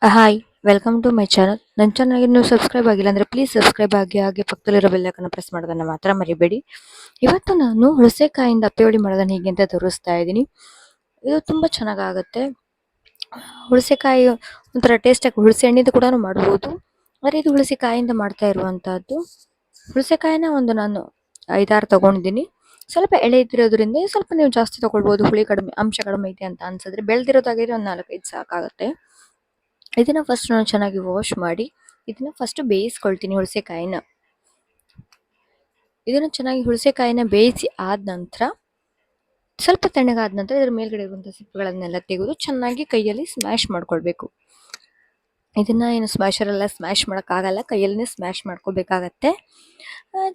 Hi welcome to my channel. ನನ್ನ ಚಾನಲ್ಗೆ ನೀವು ಸಬ್ಸ್ಕ್ರೈಬ್ ಆಗಿಲ್ಲ ಅಂದರೆ ಪ್ಲೀಸ್ ಸಬ್ಸ್ಕ್ರೈಬ್ ಆಗಿ ಹಾಗೆ ಪಕ್ಕದಲ್ಲಿರೋ ಬೆಲ್ಲೈಕನ್ನ ಪ್ರೆಸ್ ಮಾಡೋದನ್ನು ಮಾತ್ರ ಮರಿಬೇಡಿ. ಇವತ್ತು ನಾನು ಹುಣಸೆಕಾಯಿಂದ ಅಪ್ಪೆ ಹುಳಿ ಮಾಡೋದನ್ನು ಹೇಗೆ ಅಂತ ತೋರಿಸ್ತಾ ಇದ್ದೀನಿ. ಇದು ತುಂಬ ಚೆನ್ನಾಗಾಗುತ್ತೆ. ಹುಣಸೆಕಾಯಿ ಒಂಥರ ಟೇಸ್ಟಾಗಿ ಹುಣಸೆ ಹಣ್ಣಿಂದ ಕೂಡ ಮಾಡ್ಬೋದು, ಆದರೆ ಇದು ಹುಣಸೆಕಾಯಿಂದ ಮಾಡ್ತಾ ಇರುವಂಥದ್ದು. ಹುಣಸೆಕಾಯಿನ ನಾನು 5-6 ತೊಗೊಂಡಿದ್ದೀನಿ. ಸ್ವಲ್ಪ ಎಳೆ ಇದ್ದಿರೋದ್ರಿಂದ ಸ್ವಲ್ಪ ನೀವು ಜಾಸ್ತಿ ತೊಗೊಳ್ಬೋದು. ಹುಳಿ ಕಡಿಮೆ, ಅಂಶ ಕಡಿಮೆ ಇದೆ ಅಂತ ಅನ್ಸಿದ್ರೆ. ಬೆಳೆದಿರೋದಾಗಿದ್ರೆ ಒಂದು 4-5 ಸಾಕಾಗುತ್ತೆ. ಇದನ್ನ ಫಸ್ಟ್ ನಾನು ಚೆನ್ನಾಗಿ ವಾಶ್ ಮಾಡಿ ಇದನ್ನ ಫಸ್ಟ್ ಬೇಯಿಸ್ಕೊಳ್ತೀನಿ. ಇದನ್ನ ಚೆನ್ನಾಗಿ ಹುಣಸೆಕಾಯಿನ ಬೇಯಿಸಿ ಆದ ನಂತರ ಸ್ವಲ್ಪ ತಣ್ಣಗಾದ ನಂತರ ಇದರ ಮೇಲ್ಗಡೆ ಇರುವಂತಹ ಸಿಪ್ಪೆಗಳನ್ನೆಲ್ಲ ತೆಗೆದು ಚೆನ್ನಾಗಿ ಕೈಯಲ್ಲಿ ಸ್ಮ್ಯಾಶ್ ಮಾಡ್ಕೊಳ್ಬೇಕು. ಇದನ್ನ ಏನು ಸ್ಮ್ಯಾಶರೆಲ್ಲ ಸ್ಮ್ಯಾಶ್ ಮಾಡೋಕ್ಕಾಗಲ್ಲ, ಕೈಯಲ್ಲೇ ಸ್ಮ್ಯಾಶ್ ಮಾಡ್ಕೋಬೇಕಾಗತ್ತೆ.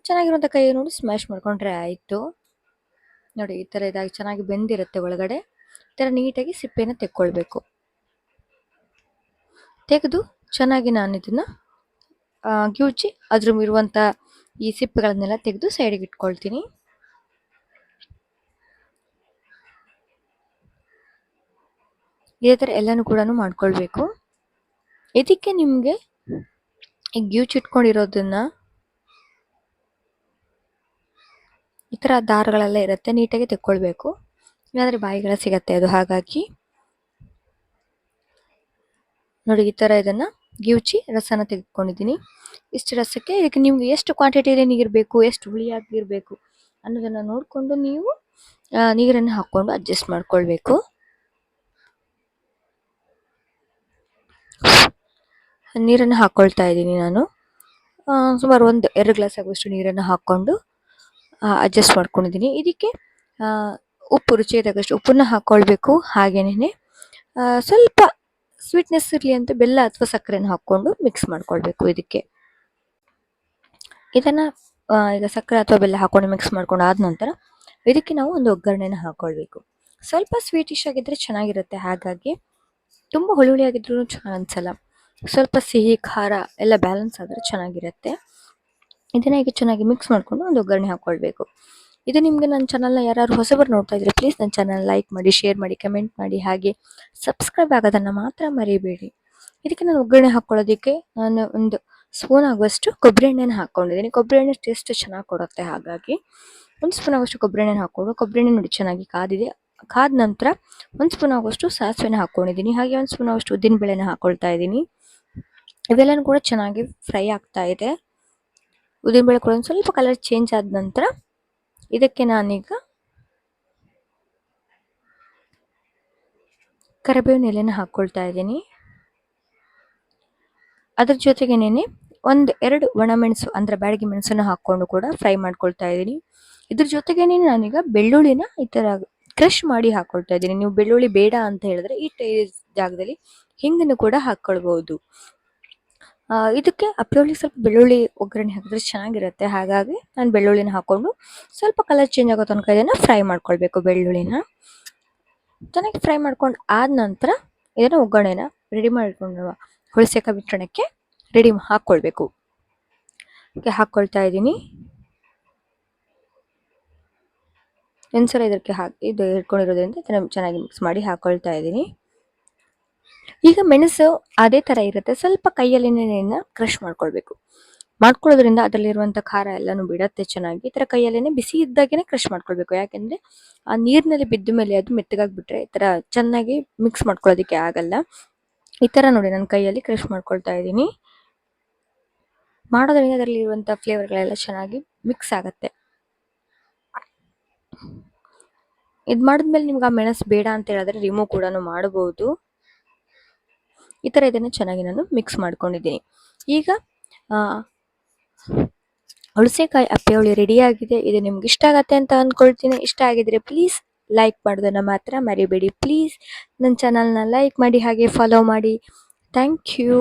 ಚೆನ್ನಾಗಿರುವಂಥ ಕೈ ನೋಡಿ ಸ್ಮ್ಯಾಶ್ ಮಾಡ್ಕೊಂಡ್ರೆ ಆಯಿತು. ನೋಡಿ, ಈ ಥರ ಇದಾಗಿ ಚೆನ್ನಾಗಿ ಬೆಂದಿರುತ್ತೆ ಒಳಗಡೆ. ಈ ಥರ ನೀಟಾಗಿ ಸಿಪ್ಪೆನ ತೆಕ್ಕೊಳ್ಬೇಕು. ತೆಗೆದು ಚೆನ್ನಾಗಿ ನಾನು ಇದನ್ನ ಗಿವುಚಿ ಅದ್ರ ಇರುವಂಥ ಈ ಸಿಪ್ಪೆಗಳನ್ನೆಲ್ಲ ತೆಗೆದು ಸೈಡಿಗೆ ಇಟ್ಕೊಳ್ತೀನಿ. ಇದೇ ಥರ ಎಲ್ಲನೂ ಕೂಡ ಮಾಡ್ಕೊಳ್ಬೇಕು. ಇದಕ್ಕೆ ನಿಮಗೆ ಈ ಗಿವುಚಿ ಇಟ್ಕೊಂಡಿರೋದನ್ನ ಈ ಥರ ದಾರಗಳೆಲ್ಲ ಇರುತ್ತೆ, ನೀಟಾಗಿ ತೆಕ್ಕೊಳ್ಬೇಕು. ಇಲ್ಲಾಂದರೆ ಬಾಯಿಗಳ ಸಿಗತ್ತೆ ಅದು. ಹಾಗಾಗಿ ನೋಡಿ, ಈ ಥರ ಇದನ್ನು ಗಿವುಚಿ ರಸನ ತೆಗೆದುಕೊಂಡಿದ್ದೀನಿ. ಇಷ್ಟು ರಸಕ್ಕೆ ಇದಕ್ಕೆ ನಿಮ್ಗೆ ಎಷ್ಟು ಕ್ವಾಂಟಿಟಿಯಲ್ಲಿ ನೀರು ಬೇಕು, ಎಷ್ಟು ಹುಳಿಯಾಗಿರಬೇಕು ಅನ್ನೋದನ್ನು ನೋಡಿಕೊಂಡು ನೀವು ನೀರನ್ನು ಹಾಕ್ಕೊಂಡು ಅಡ್ಜಸ್ಟ್ ಮಾಡ್ಕೊಳ್ಬೇಕು. ನೀರನ್ನು ಹಾಕ್ಕೊಳ್ತಾ ಇದ್ದೀನಿ ನಾನು. ಸುಮಾರು 1-2 ಗ್ಲಾಸ್ ಆಗುವಷ್ಟು ನೀರನ್ನು ಹಾಕ್ಕೊಂಡು ಅಡ್ಜಸ್ಟ್ ಮಾಡ್ಕೊಂಡಿದ್ದೀನಿ. ಇದಕ್ಕೆ ಉಪ್ಪು, ರುಚಿಗೆ ತಕ್ಕಷ್ಟು ಉಪ್ಪನ್ನು ಹಾಕ್ಕೊಳ್ಬೇಕು. ಹಾಗೇನೇ ಸ್ವಲ್ಪ ಸ್ವೀಟ್ನೆಸ್ ಇರಲಿ ಅಂತ ಬೆಲ್ಲ ಅಥವಾ ಸಕ್ಕರೆನ ಹಾಕ್ಕೊಂಡು ಮಿಕ್ಸ್ ಮಾಡ್ಕೊಳ್ಬೇಕು. ಇದನ್ನು ಈಗ ಸಕ್ಕರೆ ಅಥವಾ ಬೆಲ್ಲ ಹಾಕ್ಕೊಂಡು ಮಿಕ್ಸ್ ಮಾಡ್ಕೊಂಡು ಆದ ನಂತರ ಇದಕ್ಕೆ ನಾವು ಒಂದು ಒಗ್ಗರಣೆನ ಹಾಕ್ಕೊಳ್ಬೇಕು. ಸ್ವಲ್ಪ ಸ್ವೀಟಿಶ್ ಆಗಿದ್ರೆ ಚೆನ್ನಾಗಿರುತ್ತೆ. ಹಾಗಾಗಿ ತುಂಬ ಹುಳಿ ಆಗಿದ್ರೂ ಚೆನ್ನಾಗಿ ಅನ್ಸಲ್ಲ. ಸ್ವಲ್ಪ ಸಿಹಿ ಖಾರ ಎಲ್ಲ ಬ್ಯಾಲೆನ್ಸ್ ಆದರೆ ಚೆನ್ನಾಗಿರುತ್ತೆ. ಇದನ್ನ ಈಗ ಚೆನ್ನಾಗಿ ಮಿಕ್ಸ್ ಮಾಡಿಕೊಂಡು ಒಂದು ಒಗ್ಗರಣೆ ಹಾಕ್ಕೊಳ್ಬೇಕು. ಇದು ನಿಮಗೆ ನನ್ನ ಚಾನಲ್ನ ಯಾರು ಹೊಸಬರು ನೋಡ್ತಾ ಇದ್ರೆ ಪ್ಲೀಸ್ ನನ್ನ ಚಾನಲ್ ಲೈಕ್ ಮಾಡಿ, ಶೇರ್ ಮಾಡಿ, ಕಮೆಂಟ್ ಮಾಡಿ, ಹಾಗೆ ಸಬ್ಸ್ಕ್ರೈಬ್ ಆಗೋದನ್ನು ಮಾತ್ರ ಮರಿಬೇಡಿ. ಇದಕ್ಕೆ ನಾನು ಒಗ್ಗರಣೆ ಹಾಕ್ಕೊಳ್ಳೋದಕ್ಕೆ ನಾನು 1 ಸ್ಪೂನ್ ಆಗುವಷ್ಟು ಕೊಬ್ಬರಿ ಎಣ್ಣೆನ ಹಾಕ್ಕೊಂಡಿದ್ದೀನಿ. ಕೊಬ್ಬರಿ ಎಣ್ಣೆ ಟೇಸ್ಟ್ ಚೆನ್ನಾಗಿ ಕೊಡುತ್ತೆ. ಹಾಗಾಗಿ 1 ಸ್ಪೂನ್ ಆಗುವಷ್ಟು ಕೊಬ್ಬರಿ ಎಣ್ಣೆನ ಹಾಕ್ಕೊಂಡು, ಕೊಬ್ಬರಿ ಎಣ್ಣೆ ನೋಡಿ ಚೆನ್ನಾಗಿ ಕಾದಿದೆ. ಕಾದ ನಂತರ 1 ಸ್ಪೂನ್ ಆಗುವಷ್ಟು ಸಾಸಿವೆನ ಹಾಕ್ಕೊಂಡಿದ್ದೀನಿ. ಹಾಗೆ 1 ಸ್ಪೂನ್ ಆಗುವಷ್ಟು ಉದ್ದಿನ ಬೇಳೆನ ಹಾಕ್ಕೊಳ್ತಾ ಇದ್ದೀನಿ. ಇವೆಲ್ಲನೂ ಕೂಡ ಚೆನ್ನಾಗಿ ಫ್ರೈ ಆಗ್ತಾ ಇದೆ. ಉದ್ದಿನಬೇಳೆ ಕೂಡ ಒಂದು ಸ್ವಲ್ಪ ಕಲರ್ ಚೇಂಜ್ ಆದ ನಂತರ ಇದಕ್ಕೆ ನಾನೀಗ ಕರಿಬೇವಿನ ಎಲೆನ ಹಾಕ್ಕೊಳ್ತಾ ಇದ್ದೀನಿ. ಅದ್ರ ಜೊತೆಗೇನೆ 1-2 ಒಣಮೆಣಸು ಅಂದರೆ ಬ್ಯಾಡಗಿ ಮೆಣಸನ್ನು ಹಾಕ್ಕೊಂಡು ಕೂಡ ಫ್ರೈ ಮಾಡ್ಕೊಳ್ತಾ ಇದ್ದೀನಿ. ಇದ್ರ ಜೊತೆಗೇನೆ ನಾನೀಗ ಬೆಳ್ಳುಳ್ಳಿನ ಈ ಥರ ಕ್ರಷ್ ಮಾಡಿ ಹಾಕ್ಕೊಳ್ತಾ ಇದ್ದೀನಿ. ನೀವು ಬೆಳ್ಳುಳ್ಳಿ ಬೇಡ ಅಂತ ಹೇಳಿದ್ರೆ ಈ ಜಾಗದಲ್ಲಿ ಹಿಂಗನ್ನು ಕೂಡ ಹಾಕ್ಕೊಳ್ಬಹುದು. ಇದಕ್ಕೆ ಅಪ್ಪೆ ಸ್ವಲ್ಪ ಬೆಳ್ಳುಳ್ಳಿ ಒಗ್ಗರಣೆ ಹಾಕಿದ್ರೆ ಚೆನ್ನಾಗಿರುತ್ತೆ. ಹಾಗಾಗಿ ನಾನು ಬೆಳ್ಳುಳ್ಳಿನ ಹಾಕ್ಕೊಂಡು ಸ್ವಲ್ಪ ಕಲರ್ ಚೇಂಜ್ ಆಗೋ ತನಕ ಇದನ್ನು ಫ್ರೈ ಮಾಡ್ಕೊಳ್ಬೇಕು. ಬೆಳ್ಳುಳ್ಳಿನ ಚೆನ್ನಾಗಿ ಫ್ರೈ ಮಾಡ್ಕೊಂಡು ಆದ ನಂತರ ಇದನ್ನು ಒಗ್ಗರಣೆನ ರೆಡಿ ಮಾಡಿಕೊಂಡು ಹುಣಸೆಕಾಯಿ ಮಿಶ್ರಣಕ್ಕೆ ಹಾಕ್ಕೊಳ್ಬೇಕು. ಹಾಕ್ಕೊಳ್ತಾ ಇದ್ದೀನಿ. ಒಂದ್ಸಲ ಇದಕ್ಕೆ ಇದು ಇಟ್ಕೊಂಡಿರೋದ್ರಿಂದ ಚೆನ್ನಾಗಿ ಮಿಕ್ಸ್ ಮಾಡಿ ಹಾಕ್ಕೊಳ್ತಾ ಇದ್ದೀನಿ. ಈಗ ಮೆಣಸು ಅದೇ ಥರ ಇರುತ್ತೆ, ಸ್ವಲ್ಪ ಕೈಯಲ್ಲೇನೆ ಕ್ರಷ್ ಮಾಡ್ಕೊಳ್ಳೋದ್ರಿಂದ ಅದರಲ್ಲಿರುವಂಥ ಖಾರ ಎಲ್ಲನೂ ಬಿಡತ್ತೆ ಚೆನ್ನಾಗಿ. ಈ ಥರ ಕೈಯಲ್ಲೇನೆ ಬಿಸಿ ಇದ್ದಾಗೇನೆ ಕ್ರಷ್ ಮಾಡ್ಕೊಳ್ಬೇಕು. ಯಾಕೆಂದರೆ ಆ ನೀರಿನಲ್ಲಿ ಬಿದ್ದ ಮೇಲೆ ಅದು ಮೆತ್ತಗಾಗ್ಬಿಟ್ರೆ ಈ ಥರ ಚೆನ್ನಾಗಿ ಮಿಕ್ಸ್ ಮಾಡ್ಕೊಳ್ಳೋದಕ್ಕೆ ಆಗಲ್ಲ. ಈ ಥರ ನೋಡಿ ನಾನು ಕೈಯಲ್ಲಿ ಕ್ರಷ್ ಮಾಡ್ಕೊಳ್ತಾ ಇದ್ದೀನಿ. ಮಾಡೋದ್ರಿಂದ ಅದರಲ್ಲಿರುವಂಥ ಫ್ಲೇವರ್ಗಳೆಲ್ಲ ಚೆನ್ನಾಗಿ ಮಿಕ್ಸ್ ಆಗುತ್ತೆ. ಇದು ಮಾಡಿದ್ಮೇಲೆ ನಿಮ್ಗೆ ಆ ಮೆಣಸು ಬೇಡ ಅಂತ ಹೇಳಿದ್ರೆ ರಿಮೂವ್ ಕೂಡ ಮಾಡಬಹುದು. ಈ ಥರ ಇದನ್ನು ಚೆನ್ನಾಗಿ ನಾನು ಮಿಕ್ಸ್ ಮಾಡ್ಕೊಂಡಿದ್ದೀನಿ. ಈಗ ಹುಣಸೆಕಾಯಿ ಅಪ್ಪೆ ಹುಳಿ ರೆಡಿಯಾಗಿದೆ. ಇದು ನಿಮ್ಗೆ ಇಷ್ಟ ಆಗತ್ತೆ ಅಂತ ಅಂದ್ಕೊಳ್ತೀನಿ. ಇಷ್ಟ ಆಗಿದ್ರೆ ಪ್ಲೀಸ್ ಲೈಕ್ ಮಾಡೋದನ್ನು ಮಾತ್ರ ಮರಿಬೇಡಿ. ಪ್ಲೀಸ್ ನನ್ನ ಚಾನಲ್ನ ಲೈಕ್ ಮಾಡಿ, ಹಾಗೆ ಫಾಲೋ ಮಾಡಿ. Thank you.